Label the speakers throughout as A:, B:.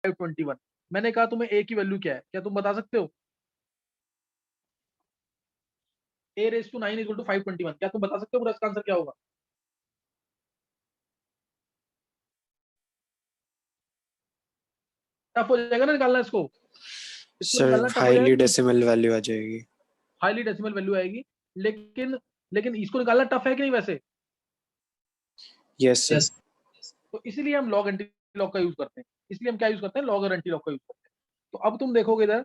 A: 521। मैंने कहा तुम्हें ए की वैल्यू क्या है, क्या तुम बता सकते हो? a⁻9 = 521, क्या तुम बता सकते हो पूरा इसका आंसर क्या होगा? टफ हो जाएगा ना निकालना इसको, इसको
B: सर
A: निकालना टफ हो
B: हाईली
A: जाएगा।
B: डेसिमल वैल्यू आ जाएगी।
A: हाईली डेसिमल वैल्यू आएगी, लेकिन लेकिन इसको निकालना टफ है कि नहीं वैसे?
B: Yes sir.
A: तो इसीलिए हम लॉग एंटी लॉग का यूज करते हैं। इसलिए हम क्या यूज करते हैं? लॉग और एंटी लॉग का यूज करते हैं। तो अब तुम देखोगे इधर,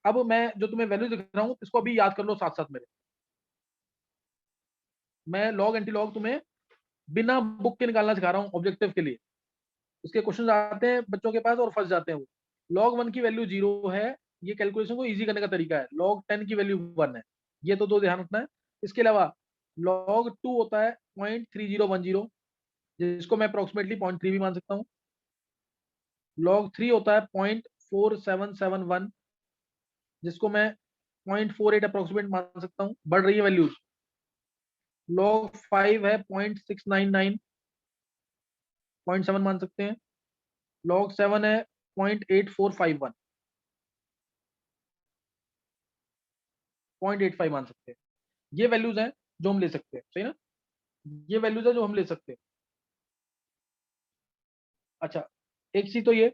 A: अब मैं जो तुम्हें वैल्यू दिख रहा हूँ इसको अभी याद कर लो साथ साथ मेरे। मैं लॉग एंटी लॉग तुम्हें बिना बुक के निकालना सिखा रहा हूँ ऑब्जेक्टिव के लिए। इसके क्वेश्चन आते हैं बच्चों के पास और फंस जाते हैं वो। लॉग 1 की वैल्यू 0 है, ये कैलकुलेशन को इजी करने का तरीका है। लॉग 10 की वैल्यू 1 है, ये तो दो ध्यान रखना है। इसके अलावा लॉग 2 होता है 0.3010, जिसको मैं अप्रोक्सीमेटली 0.3 भी मान सकता हूँ। लॉग 3 होता है 0.4771, जिसको मैं 0.48 अप्रोक्सीमेट मान सकता हूँ, बढ़ रही है वैल्यूज। लॉग 5 है 0.699, 0.7 मान सकते हैं। लॉग 7 है 0.8451, 0.85 मान सकते हैं। ये वैल्यूज हैं जो हम ले सकते हैं, सही ना? ये वैल्यूज है जो हम ले सकते हैं। अच्छा, एक चीज तो ये,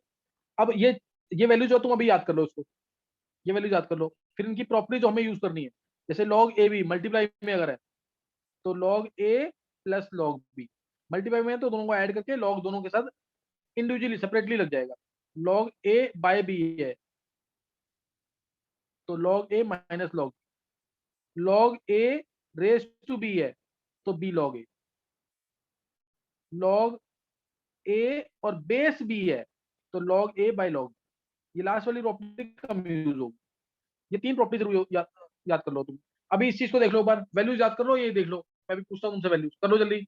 A: अब ये वैल्यू जो तुम अभी याद कर लो इसको, ये वैल्यू याद कर लो। फिर इनकी प्रॉपर्टी जो हमें यूज करनी है, जैसे लॉग ए बी मल्टीप्लाई में अगर है, तो लॉग ए प्लस लॉग बी मल्टीप्लाई में है, तो दोनों को ऐड करके लॉग दोनों के साथ इंडिविजुअली सेपरेटली लग जाएगा। लॉग ए बाय बी है, तो log a minus log a raise to b है, तो b log a. Log a और बेस बी है, तो लॉग ए बाय लॉग। ये लास्ट वाली प्रॉपर्टी कम यूज होगी। ये तीन प्रॉपर्टी जरूर याद कर लो तुम। अभी इस चीज को देख लो, एक बार वैल्यूज याद कर लो, ये देख लो। मैं भी पूछता हूँ तुमसे, वैल्यूज कर लो जल्दी।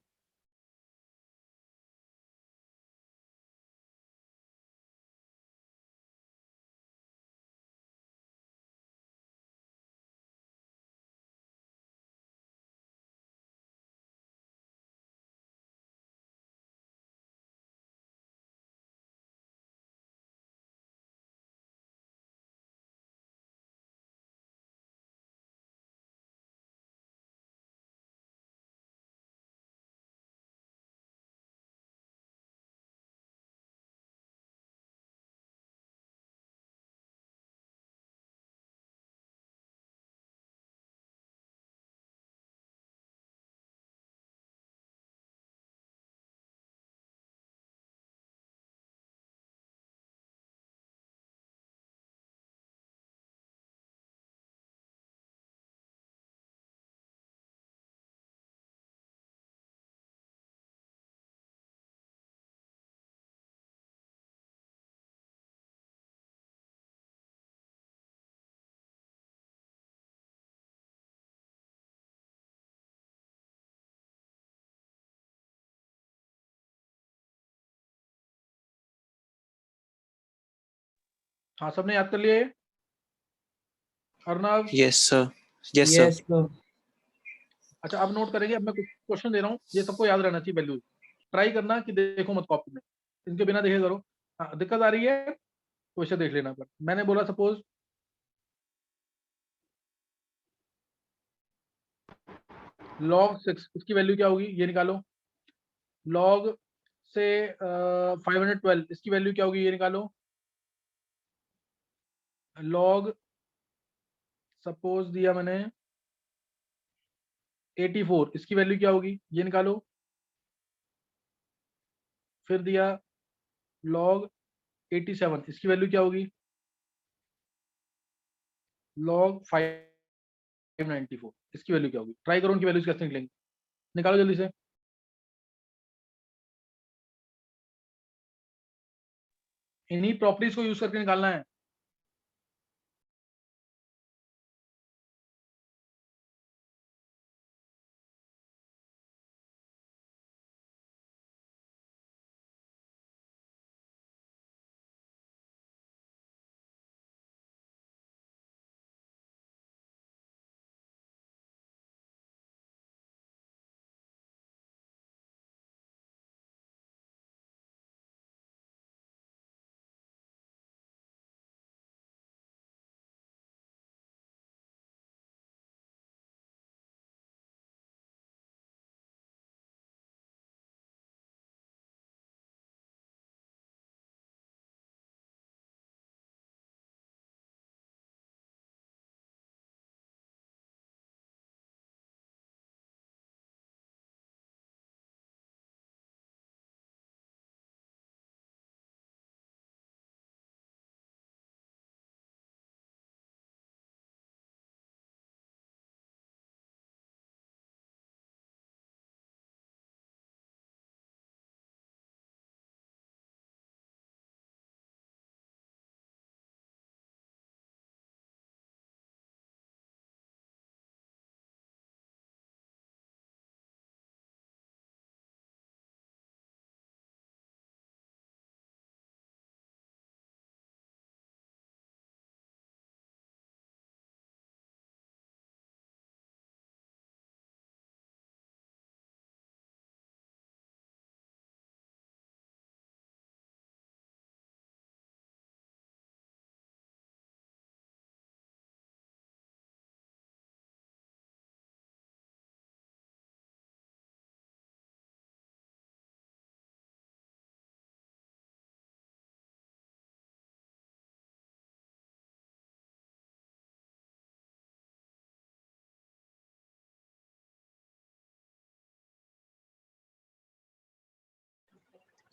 A: हाँ, सबने याद कर लिया ये? Arnav?
B: Yes sir. Yes sir.
C: Yes sir.
A: अच्छा, अब नोट करेंगे। अब मैं कुछ क्वेश्चन दे रहा हूँ, ये सबको याद रहना चाहिए वैल्यूज। ट्राई करना कि देखो मत कॉपी में, इनके बिना देखे करो। हाँ, दिक्कत आ रही है तो इसे देख लेना। पर मैंने बोला सपोज लॉग 6, इसकी वैल्यू क्या होगी ये निकालो। लॉग से 512, इसकी वैल्यू क्या होगी ये निकालो। लॉग सपोज दिया मैंने 84, इसकी वैल्यू क्या होगी ये निकालो। फिर दिया लॉग 87, इसकी वैल्यू क्या होगी। लॉग 594, इसकी वैल्यू क्या होगी। ट्राई करो उनकी वैल्यूज कैसे निकलेंगी, निकालो जल्दी से। इन्हीं प्रॉपर्टीज को यूज करके निकालना है।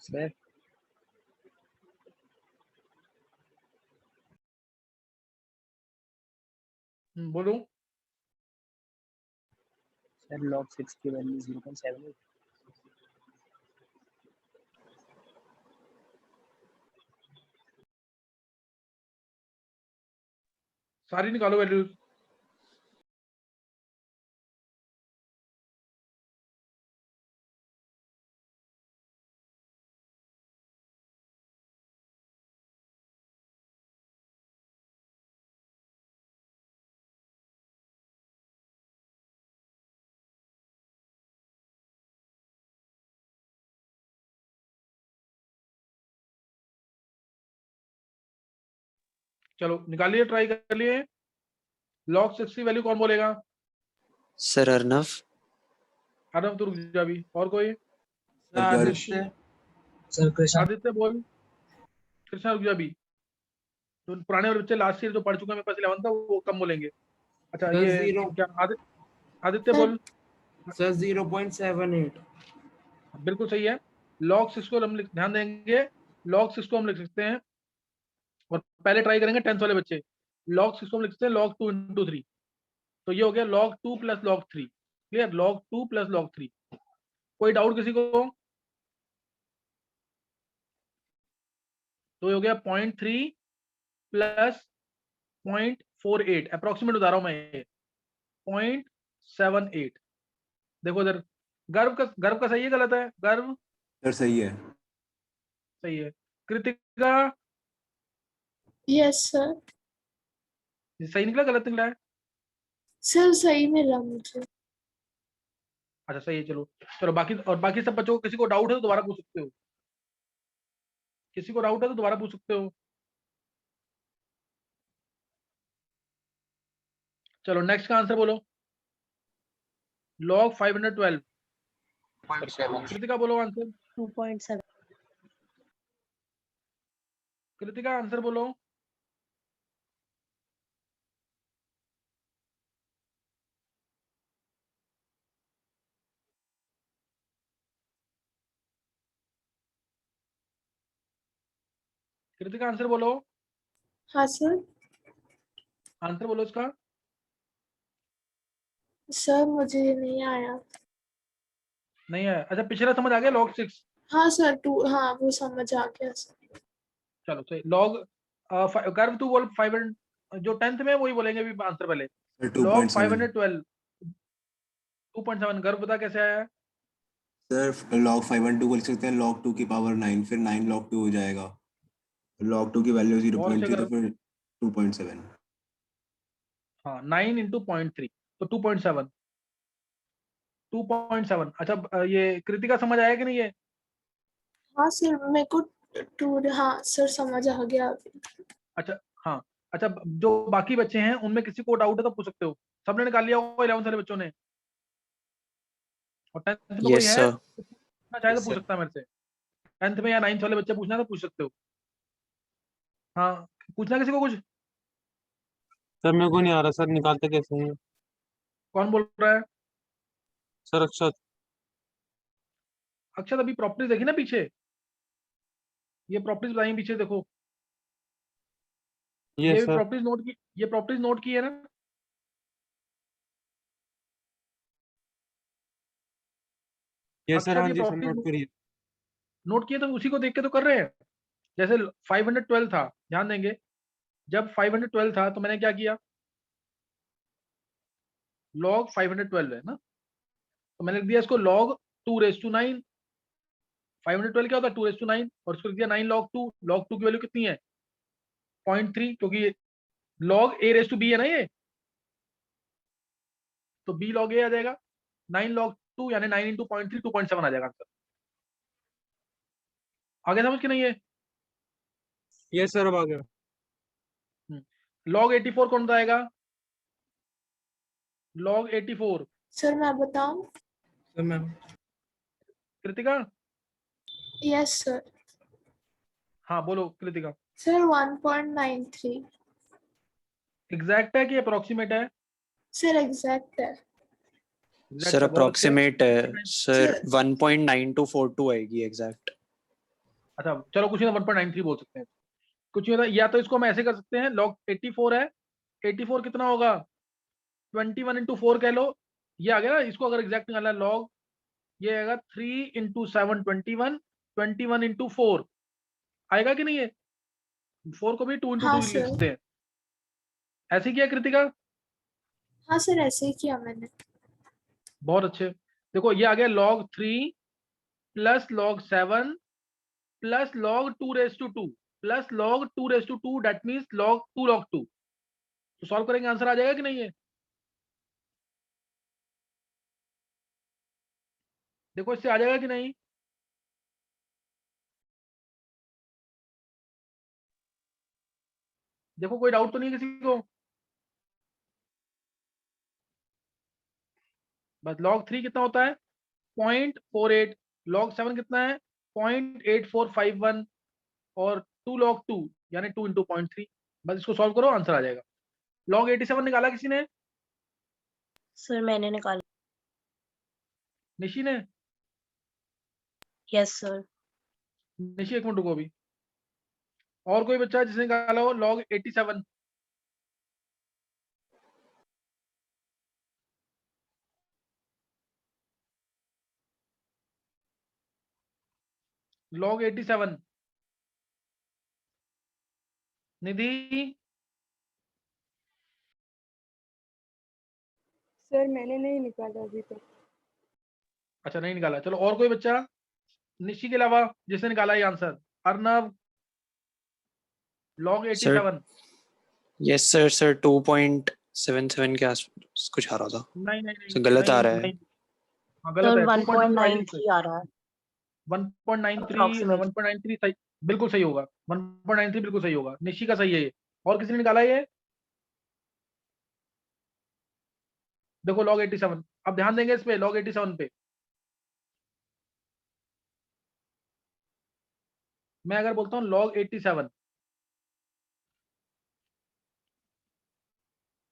C: सर
A: बोलो।
C: सर log 6 की वैल्यू 0.78।
A: सारी निकालो वैल्यूज। चलो निकालिए, ट्राई कर लिए। log 6 की वैल्यू कौन बोलेगा?
B: सर अर्नव।
A: अर्नव तो रुक जा अभी। और कोई?
D: आदित्य।
C: सर कृष्ण।
A: आदित्य बोल। कृष्णा रुक जा अभी। तो पुराने वाले बच्चे लास्ट ईयर जो पढ़ चुके हैं, मेरे पास 11 था, वो कम बोलेंगे। अच्छा
D: सर,
A: ये
D: zero।
A: क्या आदित्य
E: सर।
A: बोल।
D: सर 0.78।
A: बिल्कुल सही है। log 6 को हम ध्यान देंगे। log 6 को हम लिख सकते हैं, और पहले ट्राई करेंगे 10th वाले बच्चे। log 6 को हम लिख सकते हैं log 2 into 3। तो ये हो गया log 2 plus log 3। Clear? log 2 plus log 3। कोई डाउट किसी को? तो ये हो गया 0.3 प्लस 0.48। अप्रोक्सीमेट बता रहा हूं मैं ये। 0.78। देखो इधर, गर्व का सही है गलत है? गर्व
F: सर सही है।
A: सही है। Kritika
E: yes sir.
A: सही निकला गलत निकला है?
E: सर सही मिला मुझे।
A: अच्छा सही है। चलो चलो, बाकी सब बच्चों को किसी को डाउट है तो दोबारा पूछ सकते हो। किसी को डाउट है तो दोबारा पूछ सकते हो। चलो नेक्स्ट का आंसर बोलो। log 512। कृतिका बोलो आंसर।
E: 2.7।
A: कृतिका आंसर बोलो। कृतिका आंसर बोलो।
E: हाँ सर।
A: आंसर बोलो इसका।
E: सर मुझे नहीं आया।
A: नहीं है? अच्छा पिछला समझ आ गया log 6?
E: हाँ सर 2, हाँ वो समझ आ गया सर।
A: चलो सही। log कर्व 2 बोल 500, जो 10th में है वही बोलेंगे अभी आंसर पहले।
F: Sir
A: log
F: 2.7।
A: 512 2.7। गर्व पता कैसे आया है?
F: सर log 512 को लिख सकते हैं log 2 की पावर 9, फिर 9 log 2 हो जाएगा। log 2 की वैल्यू
A: और से
F: 0.3 तो
A: गर्व।
F: फिर 2.7।
A: हाँ 9 into 0.3 तो 2.7। 2.7। अच्छा ये कृतिका समझ आया कि नहीं है?
E: हाँ सर मेरे को 2, हाँ सर समझ आ गया अभी।
A: अच्छा हाँ। अच्छा जो बाकी बच्चे हैं उनमें किसी को डाउट है तो पूछ सकते हो। सबने निकाल लिया होगा 11th वाले बच्चों ने? और 10th में कोई
B: यस
A: है
B: सर।
A: तो पूछना चाहे तो पूछ सकता है मेरे से। 10th में या 9th वाले बच्चे पूछना है तो पूछ सकते हो। हाँ पूछना किसी को कुछ?
G: सर मेरे को नहीं आ रहा सर, निकालते कैसे हैं?
A: कौन बोल रहा है?
G: सर अक्षत।
A: अक्षत अभी प्रॉपर्टीज देखी ना पीछे? ये प्रॉपर्टीज बताई पीछे देखो।
G: ये
A: ये भी
G: सर।
A: प्रॉपर्टीज नोट की, ये प्रॉपर्टीज नोट की है ना?
G: ये सर,
A: अक्षत
G: हाँ
A: ये
G: जी सर,
A: प्रॉपर्टीज
G: नोट करिए।
A: नोट किए तो उसी को देख के तो कर रहे हैं। जैसे 512 था, ध्यान देंगे। जब 512 था तो मैंने क्या किया? log 512 है ना, तो मैंने लिख दिया इसको log 2⁹ 9। 512 क्या होता है? 2⁹ 9। और इसको लिख दिया 9 log 2। log 2 की वैल्यू कितनी है? 0.3, क्योंकि log a⁻b है ना ये, तो b log a आ जाएगा। 9 log 2 यानी 9 into 0.3 2.7 आ जाएगा आंसर। आगे समझ के नहीं है?
G: ये सर अब आ गया।
A: log 84 कौन सा आएगा? log 84
E: सर मैं बताऊं?
D: Sir ma'am.
A: Kritika.
E: Yes sir.
A: हाँ बोलो कृतिका।
E: सर 1.93।
A: एग्जैक्ट है कि अप्रोक्सीमेट है?
E: सर एग्जैक्ट है।
A: Exact
B: सर
A: है, बहुत अच्छे।
B: अप्रोक्सीमेट है सर।
E: सर
B: 1.9242 आएगी एग्जैक्ट।
A: अच्छा चलो कुछ नहीं 1.93 बोल सकते हैं, कुछ नहीं होता। या तो इसको हम ऐसे कर सकते हैं, log 84 है, 84 कितना होगा 21 इंटू 4 कह लो, ये आ गया ना। इसको अगर एग्जैक्ट निकालना है log, ये आएगा 3 इंटू 7 21, 21 इंटू 4 आएगा कि नहीं है। 4 को भी 2 इंटू
E: हाँ
A: 2 लिख
E: सर,
A: सकते हैं। ऐसे किया कृतिका,
E: हाँ सर ऐसे ही किया मैंने।
A: बहुत अच्छे। देखो ये आ गया log 3 plus log 7 plus log 2 plus log 2 that means log 2 log 2। तो सॉल्व करेंगे आंसर आ जाएगा कि नहीं है। देखो इससे आ जाएगा कि नहीं। देखो कोई डाउट तो नहीं है किसी को। बस log 3 कितना होता है 0.48, log 7 कितना है 0.8451 और 2 log 2 यानी 2 इंटू 0.3। बस इसको सॉल्व करो आंसर आ जाएगा। log 87 निकाला किसी ने,
H: सर मैंने निकाला।
A: निशी ने।
H: Yes sir.
A: निशी एक मिनट रुको अभी। और कोई बच्चा है जिसने निकाला हो log 87। log 87 निधि।
I: सर मैंने नहीं निकाला अभी तक।
A: अच्छा नहीं निकाला, चलो और कोई बच्चा निशी के अलावा जिसने निकाला ये answer. Arnav log 87।
B: Yes sir sir 2.77 के आस कुछ आ रहा था,
A: नहीं नहीं नहीं
B: सर गलत
A: नहीं,
B: आ रहा है।
A: नहीं, हाँ गलत
H: सर
A: है 2.93
H: 1.93 आ रहा है
A: 1.93
H: अप्रोक्सीमेट।
A: 1.93 सही, बिल्कुल सही होगा। 1.93 बिल्कुल सही होगा, निशी का सही है ये। और किसी ने निकाला ये। देखो log 87, अब ध्यान देंगे इस पे log 87 पे। मैं अगर बोलता हूँ log 87,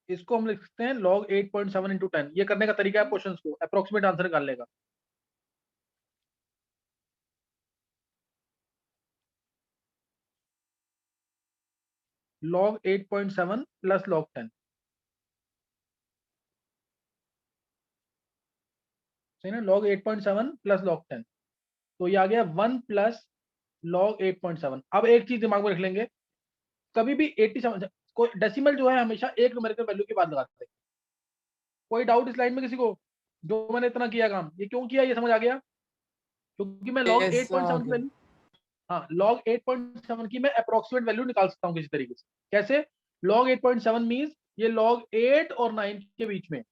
A: इसको हम लिख सकते हैं log 8.7 इंटू 10। ये करने का तरीका है क्वेश्चन को अप्रोक्सीमेट आंसर निकालने का। log 8.7 प्लस log 10, सही ना। log 8.7 प्लस log 10, तो ये आ गया 1 प्लस log 8.7। अब एक चीज दिमाग में रख लेंगे, कभी भी 87 कोई डेसिमल जो है हमेशा एक न्यूमेरिकल वैल्यू के बाद लगाते हैं। कोई डाउट इस लाइन में किसी को, जो मैंने इतना किया काम ये क्यों किया ये समझ आ गया। क्योंकि मैं log
D: Yes,
A: 8.7 की
D: आगे।
A: वैल्यू, हाँ log 8.7 की मैं अप्रोक्सीमेट वैल्यू निकाल सकता हूँ किसी तरीके से। कैसे, log 8.7 मींस ये log 8 और 9 के बीच में,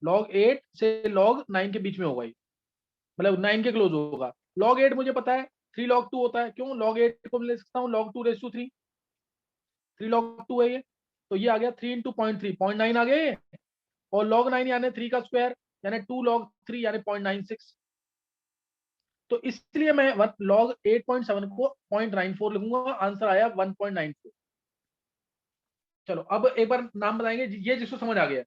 A: log 8 से log 9 के बीच में होगा ये, मतलब 9 के क्लोज होगा। log 8 मुझे पता है 3 log 2 होता है, क्यों log 8 को मैं ले सकता हूँ log 2 रेज़ टू 3, 3 log 2 है ये। तो ये आ गया 3 इंटू 0.3, 0.9 आ गया ये। और log 9 यानी 3 का स्क्वायर यानी 2 log 3 यानी 0.96। तो इसलिए मैं log 8.7 को 0.94 लिखूंगा, आंसर आया 1.94। चलो अब एक बार नाम बताएंगे, ये जिसको समझ आ गया,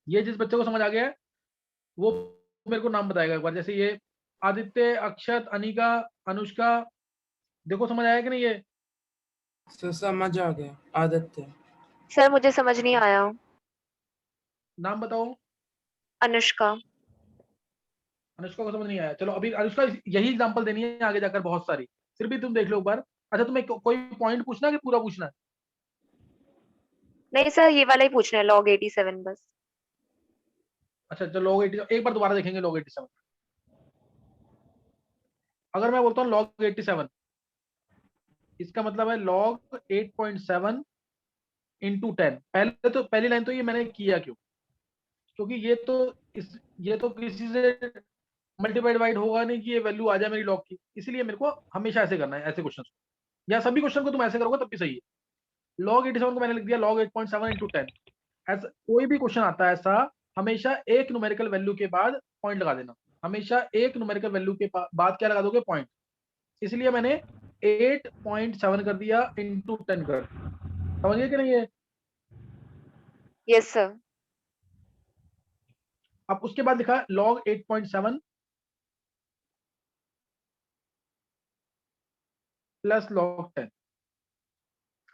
A: ये जिस बच्चे को समझ आ गया है वो मेरे को नाम बताएगा एक बार। जैसे ये आदित्य, अक्षत, अनिका, अनुष्का, देखो समझ आया कि नहीं ये।
D: सर समझ आ गया। आदित्य।
J: सर मुझे समझ नहीं आया।
A: नाम बताओ।
J: अनुष्का।
A: अनुष्का को समझ नहीं आया, चलो अभी अनुष्का यही एग्जांपल देनी है आगे जाकर बहुत सारी, फिर भी तुम देख लो एक बार। अच्छा तुम्हें कोई पॉइंट पूछना है कि पूरा पूछना है।
J: नहीं सर ये वाला ही पूछना है log 87 बस।
A: अच्छा चलो log 87 एक बार दोबारा देखेंगे। log 87 अगर मैं बोलता हूँ log 87, इसका मतलब है log 8.7 इंटू 10। पहले तो पहली लाइन तो ये मैंने किया क्यों, क्योंकि ये तो किसी से मल्टीप्लाई डिवाइड होगा नहीं कि ये वैल्यू आ जाए मेरी log की, इसलिए मेरे को हमेशा ऐसे करना है ऐसे क्वेश्चन को, या सभी क्वेश्चन को तुम ऐसे करोगे तब भी सही है। log 87 को मैंने लिख दिया log 8.7 इंटू 10। ऐसा कोई भी क्वेश्चन आता है ऐसा, हमेशा एक न्यूमेरिकल वैल्यू के बाद पॉइंट लगा देना, हमेशा एक न्यूमेरिकल वैल्यू के बाद क्या लगा दोगे पॉइंट। इसलिए मैंने 8.7 कर दिया इंटू 10 कर दिया। समझ गए कि नहीं है।
J: Yes sir.
A: अब उसके बाद लिखा log 8.7 प्लस log 10।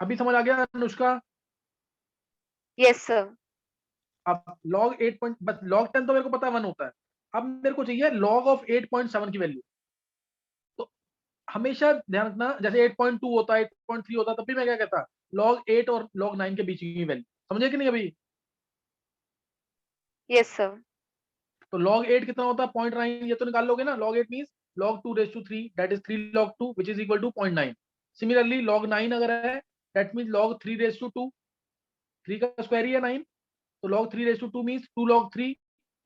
A: अभी समझ आ गया अनुष्का?
J: Yes sir.
A: अब log 8 पॉइंट, बस log 10 तो मेरे को पता है 1 होता है। अब मेरे को चाहिए log ऑफ 8.7 की वैल्यू। तो हमेशा ध्यान रखना, जैसे 8.2 होता है, 8.3 होता है, तब भी मैं क्या कहता, log 8 और log 9 के बीच की वैल्यू। समझे कि नहीं अभी?
J: Yes sir.
A: तो log 8 कितना होता है? 0.9। ये तो निकाल लोगे ना। log 8 means log 2 raised to 3, that is 3 log 2 which is equal to 0.9। Similarly log 9 अगर है, that means log 3 raised to 2, 3 का स्क्वायर ही है 9, तो log 3 raised to 2 means 2 log 3,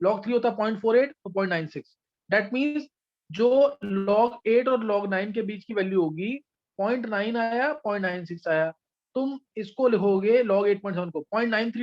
A: log 3 होता है 0.48, तो 0.96। that means जो log 8 और log 9 के बीच की वैल्यू होगी, 0.9 आया, 0.96 आया, तुम इसको लिखोगे log 8.7 को 0.93